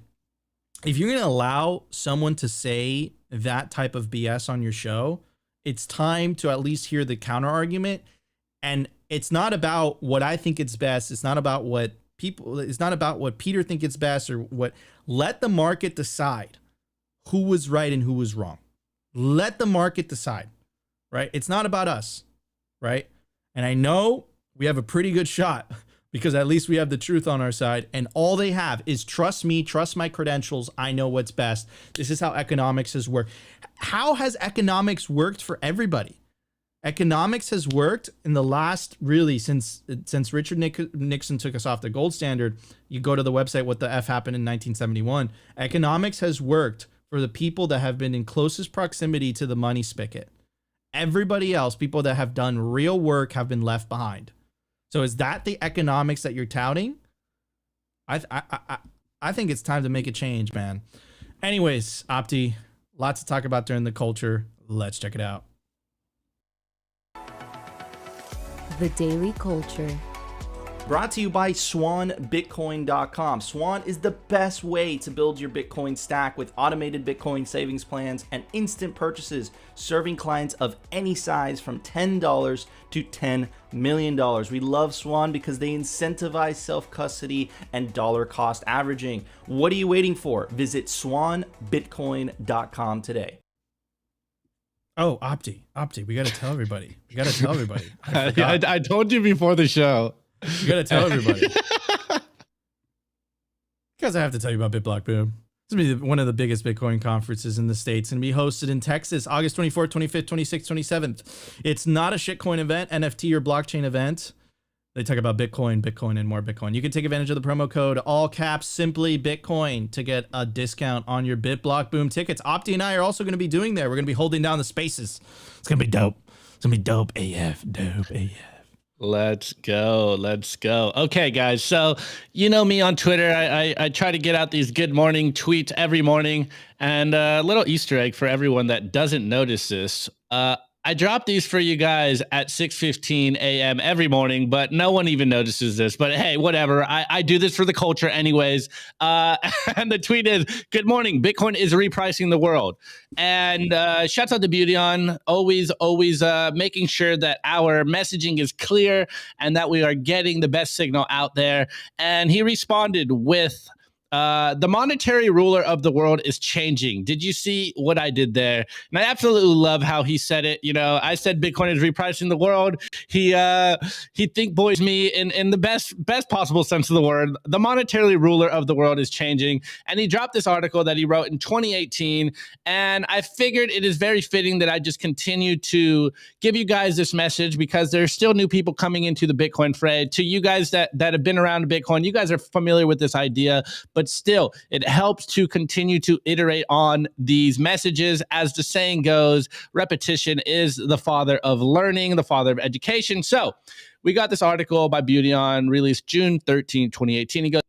if you're going to allow someone to say that type of BS on your show, it's time to at least hear the counter argument. And it's not about what I think it's best. It's not about what Peter think it's best, or what. Let the market decide who was right and who was wrong. Let the market decide, right? It's not about us, right? And I know we have a pretty good shot, because at least we have the truth on our side, and all they have is trust me, trust my credentials. I know what's best. This is how economics has worked. How has economics worked for everybody? Economics has worked in the last, really, since Richard Nixon took us off the gold standard. You go to the website, What the F Happened in 1971. Economics has worked for the people that have been in closest proximity to the money spigot. Everybody else, people that have done real work, have been left behind. So is that the economics that you're touting? I think it's time to make a change, man. Anyways, Opti, lots to talk about during the culture. Let's check it out. The Daily Culture. Brought to you by SwanBitcoin.com. Swan is the best way to build your Bitcoin stack, with automated Bitcoin savings plans and instant purchases, serving clients of any size from $10 to $10 million. We love Swan because they incentivize self-custody and dollar cost averaging. What are you waiting for? Visit SwanBitcoin.com today. Oh, Opti, we got to tell everybody. I told you before the show. You got to tell everybody. Because I have to tell you about BitBlock Boom. It's going to be one of the biggest Bitcoin conferences in the States, and be hosted in Texas, August 24th, 25th, 26th, 27th. It's not a shitcoin event, NFT or blockchain event. They talk about Bitcoin, and more Bitcoin. You can take advantage of the promo code, all caps, simply Bitcoin, to get a discount on your BitBlock Boom tickets. Opti and I are also going to be doing there. We're going to be holding down the spaces. It's going to be dope. It's going to be dope AF. Let's go. Okay, guys. So, you know me on Twitter. I try to get out these good morning tweets every morning. And a little Easter egg for everyone that doesn't notice this. I drop these for you guys at 6:15 a.m. every morning, but no one even notices this. But hey, whatever. I do this for the culture anyways. And the tweet is, good morning. Bitcoin is repricing the world. And shouts out to Beautyon, always making sure that our messaging is clear and that we are getting the best signal out there. And he responded with, the monetary ruler of the world is changing. Did you see what I did there? And I absolutely love how he said it. You know, I said Bitcoin is repricing the world. He think boys me in the best possible sense of the word. The monetary ruler of the world is changing. And he dropped this article that he wrote in 2018. And I figured it is very fitting that I just continue to give you guys this message because there's still new people coming into the Bitcoin fray. To you guys that have been around Bitcoin, you guys are familiar with this idea, but still, it helps to continue to iterate on these messages. As the saying goes, repetition is the father of learning, the father of education. So we got this article by Beautyon released June 13, 2018. He goes,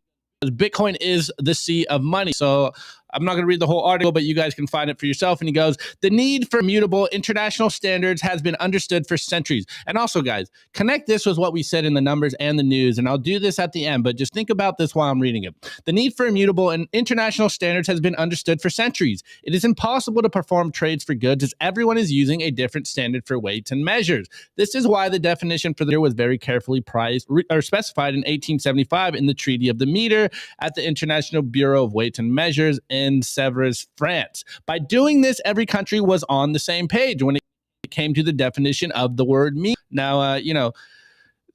Bitcoin is the sea of money. So I'm not going to read the whole article, but you guys can find it for yourself. And he goes, the need for immutable international standards has been understood for centuries. And also, guys, connect this with what we said in the numbers and the news. And I'll do this at the end, but just think about this while I'm reading it. The need for immutable and international standards has been understood for centuries. It is impossible to perform trades for goods as everyone is using a different standard for weights and measures. This is why the definition for the year was very carefully specified in 1875 in the Treaty of the Meter at the International Bureau of Weights and Measures in Sèvres, France. By doing this, every country was on the same page when it came to the definition of the word meter. Now,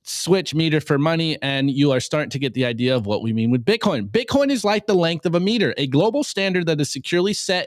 switch meter for money, and you are starting to get the idea of what we mean with Bitcoin. Bitcoin is like the length of a meter, a global standard that is securely set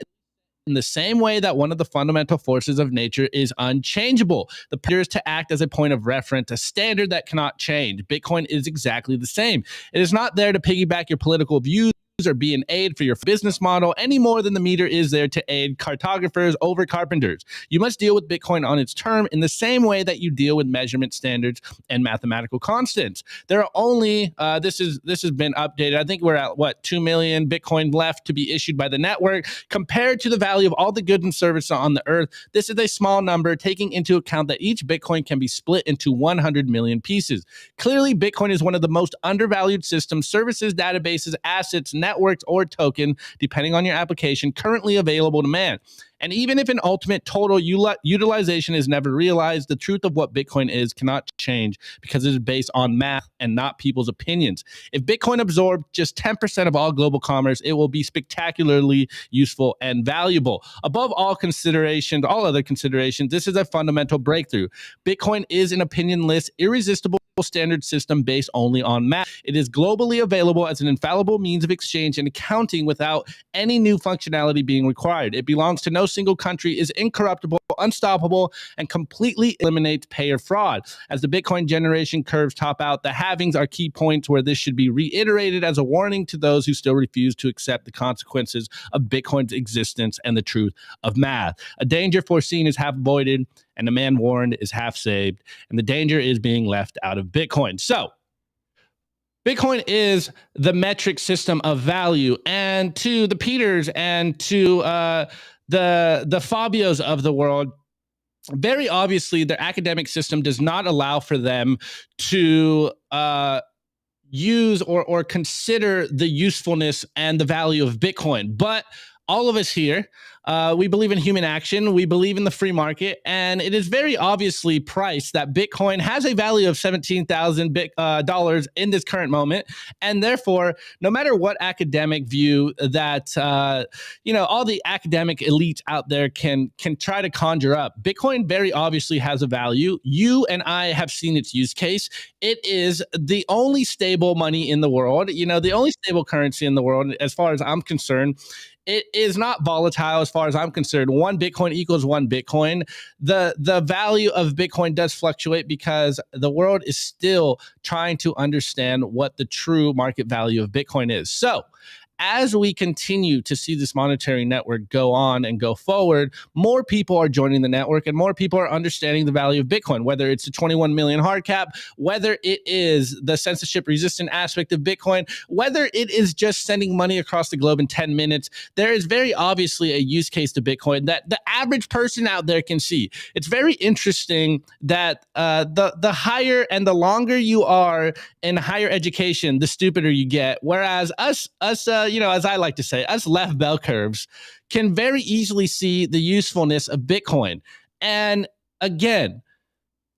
in the same way that one of the fundamental forces of nature is unchangeable. The meter is to act as a point of reference, a standard that cannot change. Bitcoin is exactly the same. It is not there to piggyback your political views or be an aid for your business model any more than the meter is there to aid cartographers over carpenters. You must deal with Bitcoin on its term in the same way that you deal with measurement standards and mathematical constants. There are only, this has been updated. I think we're at 2 million Bitcoin left to be issued by the network. Compared to the value of all the goods and services on the earth, this is a small number, taking into account that each Bitcoin can be split into 100 million pieces. Clearly, Bitcoin is one of the most undervalued systems, services, databases, assets, networks, or token, depending on your application, currently available to man. And even if an ultimate total utilization is never realized, the truth of what Bitcoin is cannot change because it is based on math and not people's opinions. If Bitcoin absorbed just 10% of all global commerce, it will be spectacularly useful and valuable. Above all considerations, all other considerations, this is a fundamental breakthrough. Bitcoin is an opinionless, irresistible standard system based only on math. It is globally available as an infallible means of exchange and accounting without any new functionality being required. It belongs to no single country, is incorruptible, unstoppable, and completely eliminates payer fraud. As the Bitcoin generation curves top out, the halvings are key points where this should be reiterated as a warning to those who still refuse to accept the consequences of Bitcoin's existence and the truth of math. A danger foreseen is half avoided, and the man warned is half saved, and the danger is being left out of Bitcoin. So, Bitcoin is the metric system of value, and to the Peters and to the Fabios of the world, very obviously, their academic system does not allow for them to use or consider the usefulness and the value of Bitcoin. But all of us here, we believe in human action. We believe in the free market. And it is very obviously priced that Bitcoin has a value of $17,000 in this current moment. And therefore, no matter what academic view that, all the academic elites out there can try to conjure up, Bitcoin very obviously has a value. You and I have seen its use case. It is the only stable money in the world, the only stable currency in the world, as far as I'm concerned. It is not volatile as far as I'm concerned. 1 Bitcoin equals 1 Bitcoin. The value of Bitcoin does fluctuate because the world is still trying to understand what the true market value of Bitcoin is. So, as we continue to see this monetary network go on and go forward, more people are joining the network and more people are understanding the value of Bitcoin, whether it's the 21 million hard cap, whether it is the censorship resistant aspect of Bitcoin, whether it is just sending money across the globe in 10 minutes. There is very obviously a use case to Bitcoin that the average person out there can see. It's very interesting that the higher and the longer you are in higher education, the stupider you get. Whereas us, as I like to say, us left bell curves can very easily see the usefulness of Bitcoin. And again,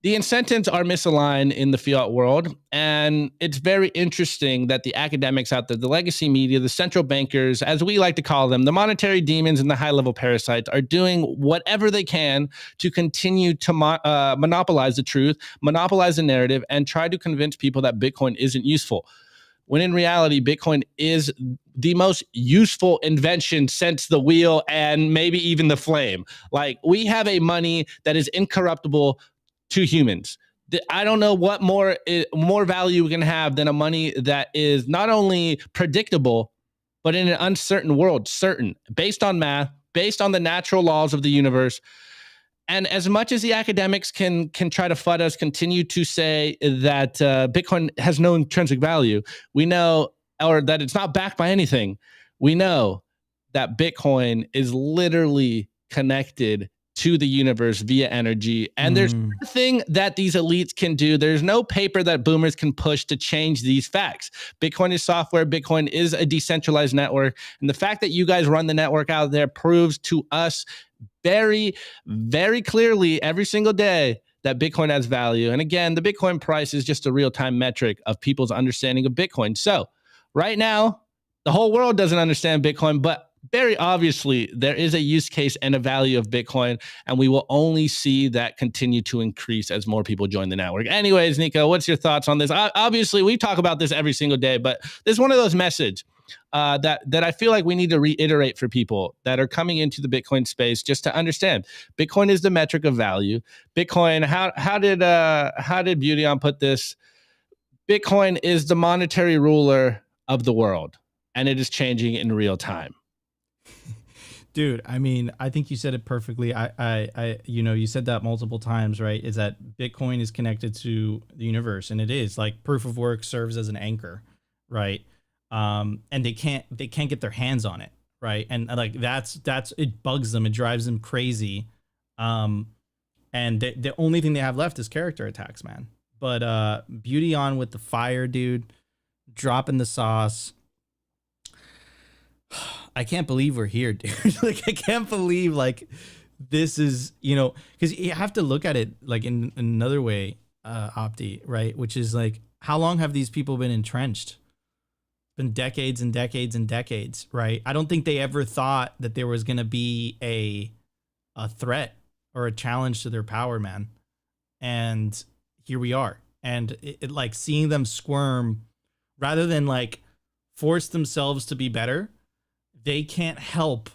the incentives are misaligned in the fiat world, and it's very interesting that the academics out there, the legacy media, the central bankers, as we like to call them, the monetary demons and the high-level parasites, are doing whatever they can to continue to monopolize the truth, monopolize the narrative, and try to convince people that Bitcoin isn't useful. When in reality, Bitcoin is the most useful invention since the wheel and maybe even the flame. Like, we have a money that is incorruptible to humans. I don't know what more value we can have than a money that is not only predictable, but in an uncertain world, certain, based on math, based on the natural laws of the universe. And as much as the academics can try to FUD us, continue to say that Bitcoin has no intrinsic value, we know, or that it's not backed by anything, we know that Bitcoin is literally connected to the universe via energy. And there's nothing that these elites can do. There's no paper that boomers can push to change these facts. Bitcoin is software. Bitcoin is a decentralized network. And the fact that you guys run the network out there proves to us very, very clearly every single day that Bitcoin has value. And again, the Bitcoin price is just a real-time metric of people's understanding of Bitcoin. So right now, the whole world doesn't understand Bitcoin, but very obviously, there is a use case and a value of Bitcoin, and we will only see that continue to increase as more people join the network. Anyways, Nico, what's your thoughts on this? Obviously, we talk about this every single day, but there's one of those messages that I feel like we need to reiterate for people that are coming into the Bitcoin space just to understand. Bitcoin is the metric of value. Bitcoin, how did Beauty on put this? Bitcoin is the monetary ruler of the world, and it is changing in real time. Dude, I mean, I think you said it perfectly. You said that multiple times, right? Is that Bitcoin is connected to the universe, and it is. Like, proof of work serves as an anchor, right? And they can't get their hands on it, right? And like that's it bugs them, it drives them crazy. And the only thing they have left is character attacks, man. But Beauty on with the fire, dude, dropping the sauce. I can't believe we're here, dude. Like, I can't believe, like, this is, because you have to look at it like in another way, Opti, right? Which is like, how long have these people been entrenched? It's been decades and decades and decades, right? I don't think they ever thought that there was going to be a threat or a challenge to their power, man. And here we are. And it like seeing them squirm rather than like force themselves to be better. They can't help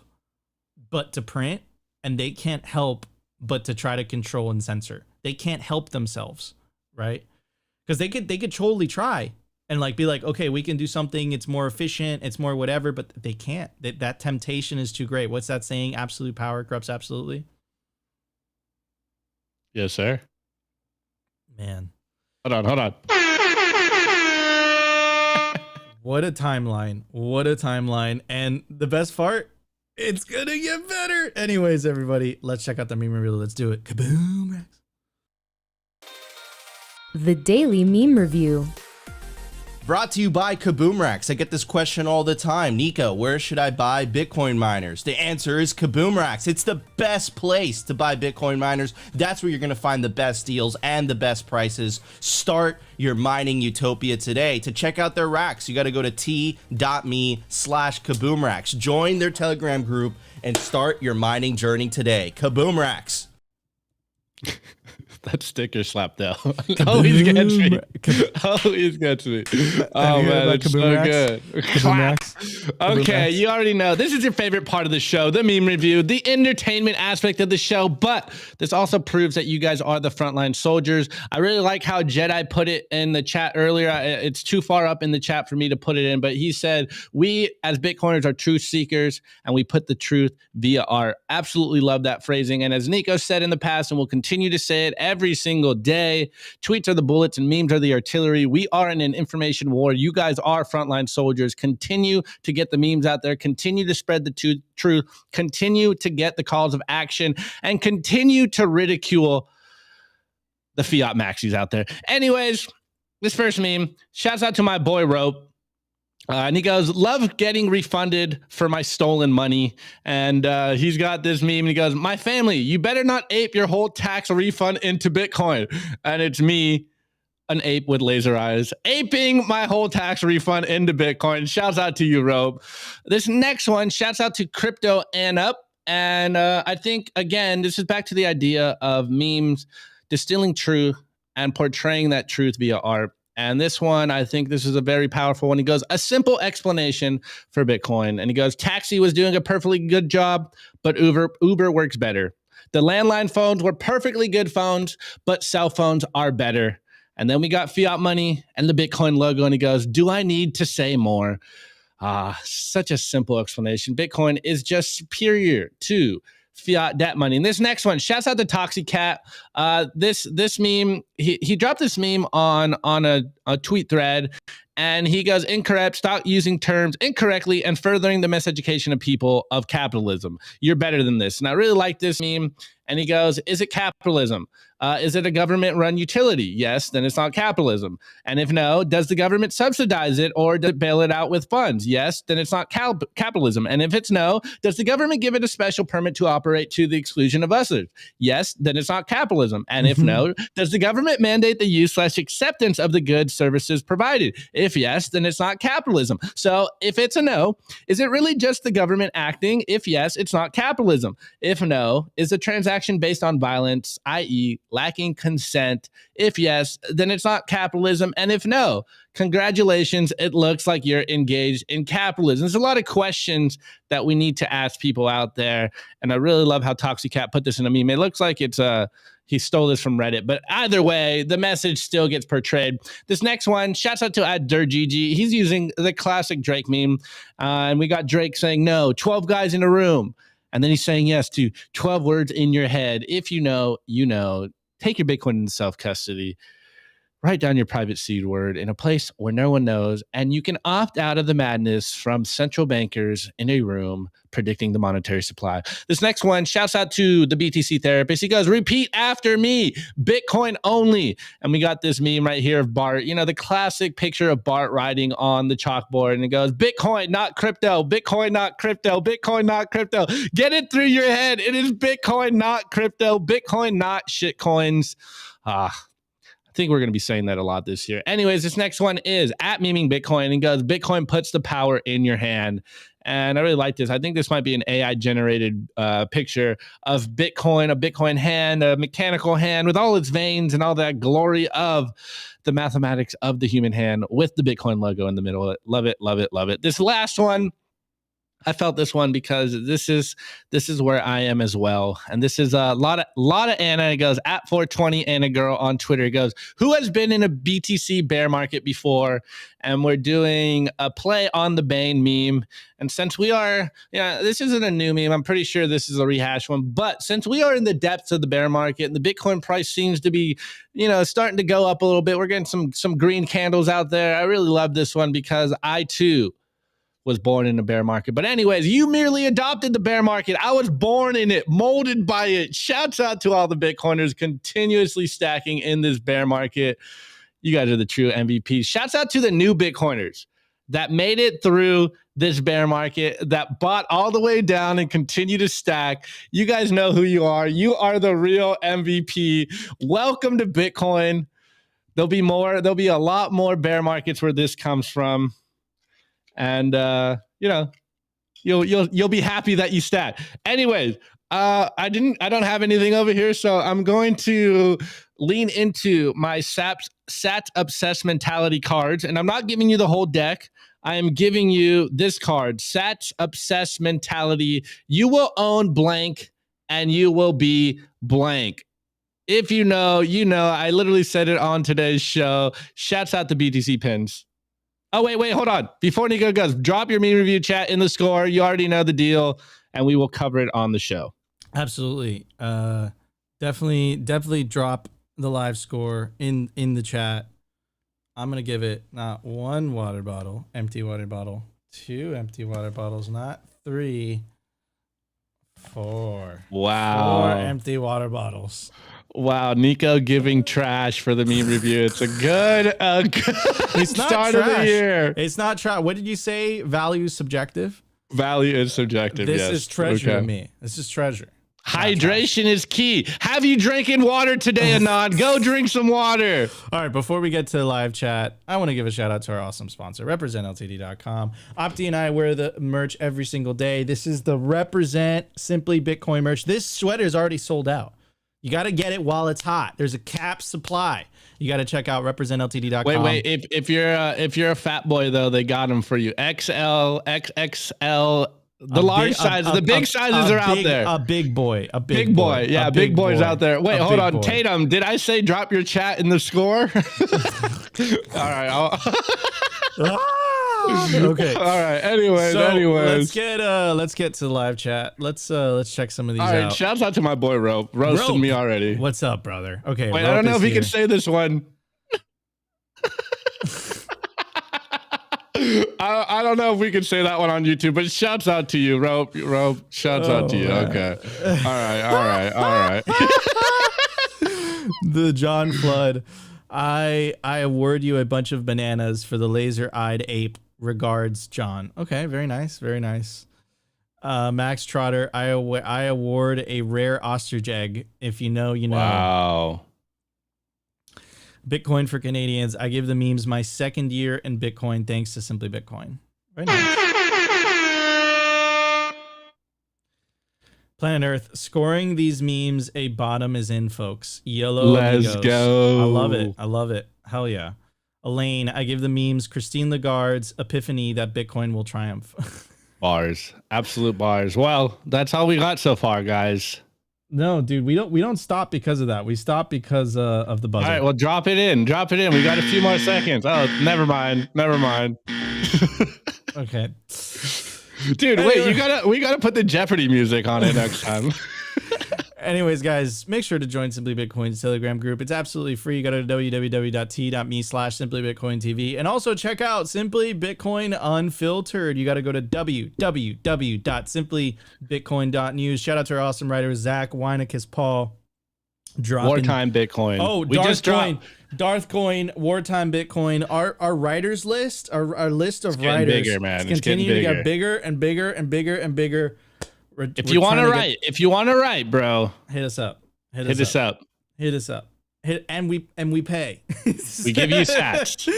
but to print, and they can't help but to try to control and censor. They can't help themselves, right? Because they could totally try and like be like, okay, we can do something. It's more efficient. It's more whatever, but they can't. That temptation is too great. What's that saying? Absolute power corrupts absolutely. Yes, sir. Man. Hold on. What a timeline. What a timeline. And the best part, it's going to get better. Anyways, everybody, let's check out the meme review. Let's do it. Kaboom, Rex. The Daily Meme Review. Brought to you by Kaboom Racks. I get this question all the time. Nico, where should I buy Bitcoin miners? The answer is Kaboom Racks. It's the best place to buy Bitcoin miners. That's where you're going to find the best deals and the best prices. Start your mining utopia today. To check out their racks, you got to go to t.me/Kaboom Racks. Join their Telegram group and start your mining journey today. Kaboom Racks. That sticker slap though. Always gets me. Always gets me. Oh man, it's so good. Okay, you already know. This is your favorite part of the show, the meme review, the entertainment aspect of the show, but this also proves that you guys are the frontline soldiers. I really like how Jedi put it in the chat earlier. It's too far up in the chat for me to put it in, but he said, we as Bitcoiners are truth seekers and we put the truth via art. Absolutely love that phrasing. And as Nico said in the past, and will continue to say it every single day, tweets are the bullets and memes are the artillery. We are in an information war. You guys are frontline soldiers. Continue to get the memes out there. Continue to spread the truth. Continue to get the calls of action and continue to ridicule the fiat maxis out there. Anyways, this first meme, shouts out to my boy Rope. And he goes, love getting refunded for my stolen money. And he's got this meme and he goes, my family, you better not ape your whole tax refund into Bitcoin. And it's me, an ape with laser eyes, aping my whole tax refund into Bitcoin. Shouts out to you, Rope. This next one, shouts out to Crypto and Up. And I think, again, this is back to the idea of memes distilling truth and portraying that truth via art. And this one, I think this is a very powerful one. He goes, a simple explanation for Bitcoin. And he goes, Taxi was doing a perfectly good job, but Uber works better. The landline phones were perfectly good phones, but cell phones are better. And then we got fiat money and the Bitcoin logo. And he goes, do I need to say more? Such a simple explanation. Bitcoin is just superior to fiat debt money. And this next one, shouts out to Toxicat. This meme, he dropped this meme on a tweet thread, and he goes, incorrect, stop using terms incorrectly and furthering the miseducation of people of capitalism. You're better than this. And I really like this meme. And he goes, is it capitalism? Is it a government-run utility? Yes, then it's not capitalism. And if no, does the government subsidize it or does it bail it out with funds? Yes, then it's not capitalism. And if it's no, does the government give it a special permit to operate to the exclusion of others? Yes, then it's not capitalism. And if no, does the government mandate the use/acceptance of the goods, services provided? If yes, then it's not capitalism. So if it's a no, is it really just the government acting? If yes, it's not capitalism. If no, is the transaction based on violence, i.e., lacking consent? If yes, then it's not capitalism. And if no, congratulations, it looks like you're engaged in capitalism. There's a lot of questions that we need to ask people out there. And I really love how Toxicat put this in a meme. It looks like it's he stole this from Reddit, but either way, the message still gets portrayed. This next one, shouts out to @DurGG. He's using the classic Drake meme. And we got Drake saying, no, 12 guys in a room. And then he's saying yes to 12 words in your head. If you know, you know. Take your Bitcoin into self-custody. Write down your private seed word in a place where no one knows, and you can opt out of the madness from central bankers in a room predicting the monetary supply. This next one, shouts out to the BTC therapist. He goes, repeat after me, Bitcoin only. And we got this meme right here of Bart, you know, the classic picture of Bart writing on the chalkboard. And it goes, Bitcoin, not crypto, Bitcoin, not crypto, Bitcoin, not crypto. Get it through your head. It is Bitcoin, not crypto, Bitcoin, not shitcoins. I think we're going to be saying that a lot this year. Anyways, this next one is @meming Bitcoin and goes, Bitcoin puts the power in your hand. And I really like this. I think this might be an AI generated picture of Bitcoin, a Bitcoin hand, a mechanical hand with all its veins and all that glory of the mathematics of the human hand with the Bitcoin logo in the middle. Love it, love it, love it. This last one, I felt this one because this is where I am as well. And this is a lot of Anna. It goes @420 Anna Girl on Twitter. It goes, who has been in a BTC bear market before? And we're doing a play on the Bane meme. And since we are, this isn't a new meme. I'm pretty sure this is a rehash one. But since we are in the depths of the bear market and the Bitcoin price seems to be, starting to go up a little bit, we're getting some green candles out there. I really love this one because I too was born in the bear market. But anyways, you merely adopted the bear market. I was born in it, molded by it. Shouts out to all the Bitcoiners continuously stacking in this bear market. You guys are the true MVPs. Shouts out to the new Bitcoiners that made it through this bear market, that bought all the way down and continue to stack. You guys know who you are. You are the real MVP. Welcome to Bitcoin. There'll be more. There'll be a lot more bear markets where this comes from. And you'll be happy that you stat. Anyways, I don't have anything over here, so I'm going to lean into my sat obsessed mentality cards, and I'm not giving you the whole deck. I am giving you this card, sat obsessed mentality. You will own blank, and you will be blank. If you know, you know. I literally said it on today's show. Shouts out the BTC pins. Oh, wait, hold on. Before Nico goes, drop your meme review chat in the score. You already know the deal, and we will cover it on the show. Absolutely. Definitely drop the live score in the chat. I'm going to give it not one water bottle, empty water bottle, 2 empty water bottles, not 3, 4. Wow. 4 empty water bottles. Wow, Nico giving trash for the meme review. It's a good It's not start trash. of the year. It's not trash. What did you say? Value is subjective? Value is subjective. This yes. is treasure to me. This is treasure. Hydration is key. Have you drinking water today, Anand? Go drink some water. All right, before we get to live chat, I want to give a shout out to our awesome sponsor, representltd.com. Opti and I wear the merch every single day. This is the Represent Simply Bitcoin merch. This sweater is already sold out. You got to get it while it's hot. There's a cap supply. You got to check out representltd.com. Wait. If you're a fat boy though, they got them for you. XL, XXL. The large sizes, the big sizes are out there. A big boy. A big boy. Yeah, big boys out there. Wait, hold on. Boy. Tatum, did I say drop your chat in the score? All right. Okay. All right. Anyways. Let's get to the live chat. Let's check some of these All right. out. Shouts out to my boy Rope. Roasted me already. What's up, brother? Okay. Wait, I don't know if he can say this one. I don't know if we can say that one on YouTube, but shouts out to you, Rope. Shouts out to you. Man. Okay. All right. The John Flood. I award you a bunch of bananas for the laser-eyed ape. Regards, John. Okay, very nice. Very nice. Max Trotter, I award a rare ostrich egg. If you know, you know. Wow. Bitcoin for Canadians. I give the memes my second year in Bitcoin thanks to Simply Bitcoin. Very nice. Planet Earth. Scoring these memes, a bottom is in, folks. Yellow Let's amigos. go. I love it. Hell yeah. Elaine, I give the memes Christine Lagarde's epiphany that Bitcoin will triumph. Bars. Absolute bars. Well, that's all we got so far, guys. No, dude, we don't stop because of that. We stop because of the buzzer. All right, well, drop it in. We got a few more seconds. Oh, never mind. Okay. Dude, wait, we gotta put the Jeopardy music on it next time. Anyways, guys, make sure to join Simply Bitcoin's Telegram group. It's absolutely free. You go to www.t.me/simplybitcointv and also check out Simply Bitcoin Unfiltered. You got to go to www.simplybitcoin.news. Shout out to our awesome writers, Zach, Weinekiss, Paul. Wartime Bitcoin. Oh, Darth Coin, Wartime Bitcoin. Our writers list, our list of writers, bigger, man. It's continuing to get bigger and bigger and bigger and bigger. If you want to write, bro, hit us up. Hit us up. And we pay. We give you sats.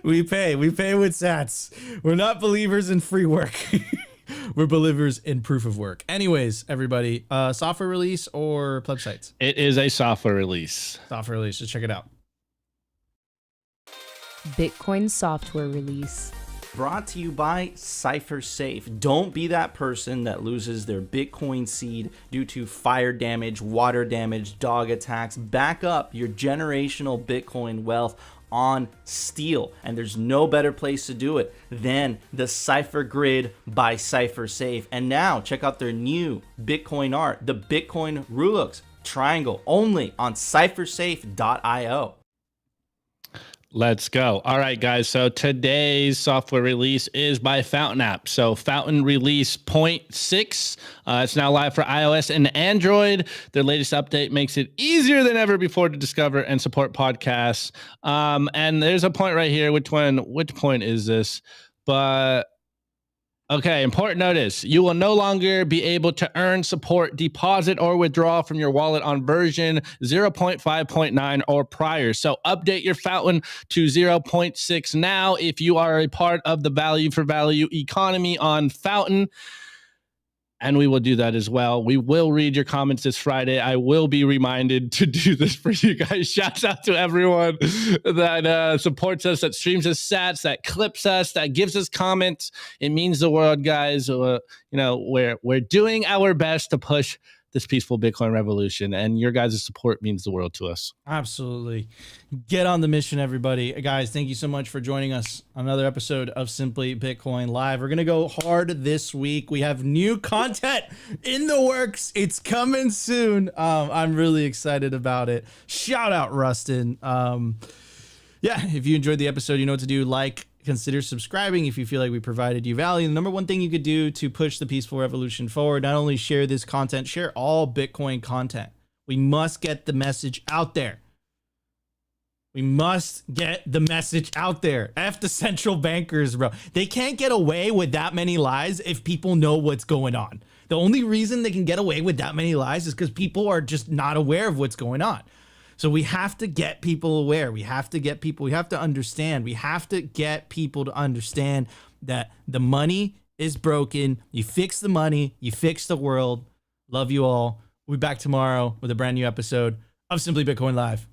We pay with sats. We're not believers in free work. We're believers in proof of work. Anyways, everybody, software release or pledge sites? It is a software release. Just check it out. Bitcoin software release. Brought to you by CipherSafe. Don't be that person that loses their Bitcoin seed due to fire damage, water damage, dog attacks. Back up your generational Bitcoin wealth on steel, and there's no better place to do it than the Cypher Grid by CipherSafe. And now check out their new Bitcoin art, the Bitcoin Rulux triangle, only on cyphersafe.io. Let's go. All right, guys. So today's software release is by Fountain App. So Fountain release 0.6. It's now live for iOS and Android. Their latest update makes it easier than ever before to discover and support podcasts. And there's a point right here. Which point is this? But okay, important notice. You will no longer be able to earn, support, deposit, or withdraw from your wallet on version 0.5.9 or prior. So update your Fountain to 0.6 now. If you are a part of the value for value economy on Fountain, and we will do that as well. We will read your comments this Friday. I will be reminded to do this for you guys. Shouts out to everyone that supports us, that streams us sats, that clips us, that gives us comments. It means the world, guys. We're doing our best to push this peaceful Bitcoin revolution, and your guys' support means the world to us. Absolutely. Get on the mission, everybody. Guys, thank you so much for joining us on another episode of Simply Bitcoin Live. We're going to go hard this week. We have new content in the works. It's coming soon. I'm really excited about it. Shout out Rustin. If you enjoyed the episode, you know what to do. Consider subscribing if you feel like we provided you value. The number one thing you could do to push the peaceful revolution forward, not only share this content, share all Bitcoin content. We must get the message out there. We must get the message out there. F the central bankers, bro. They can't get away with that many lies if people know what's going on. The only reason they can get away with that many lies is because people are just not aware of what's going on. So we have to get people aware. We have to understand. We have to get people to understand that the money is broken. You fix the money, you fix the world. Love you all. We'll be back tomorrow with a brand new episode of Simply Bitcoin Live.